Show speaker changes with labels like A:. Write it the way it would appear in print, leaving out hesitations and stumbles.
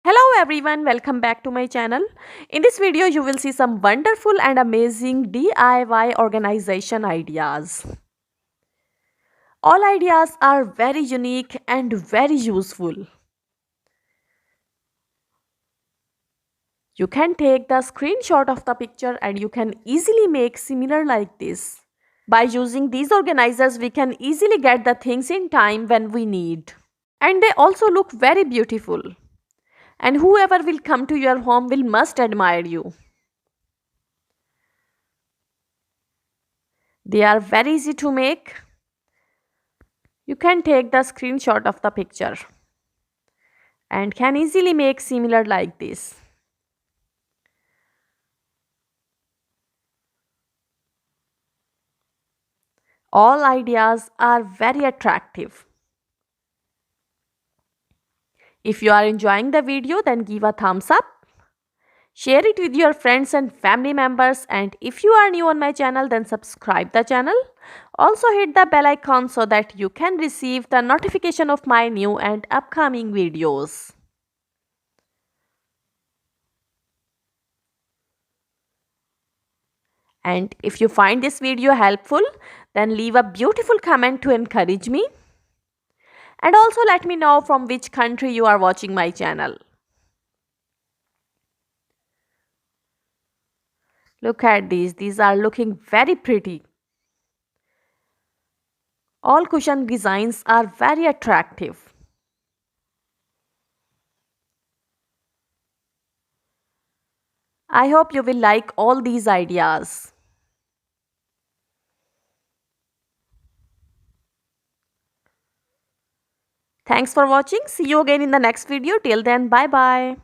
A: Hello everyone, welcome back to my channel. In this video, you will see some wonderful and amazing DIY organization ideas. All ideas are very unique and very useful. You can take the screenshot of the picture and you can easily make similar like this. By using these organizers, we can easily get the things in time when we need. And they also look very beautiful. And whoever will come to your home will must admire you. They are very easy to make. You can take the screenshot of the picture and can easily make similar like this. All ideas are very attractive. If you are enjoying the video, then give a thumbs up. Share it with your friends and family members, and if you are new on my channel, then subscribe the channel. Also hit the bell icon so that you can receive the notification of my new and upcoming videos. And if you find this video helpful, then leave a beautiful comment to encourage me. And also let me know from which country you are watching my channel. Look at these are looking very pretty. All cushion designs are very attractive. I hope you will like all these ideas. Thanks for watching. See you again in the next video. Till then, bye bye.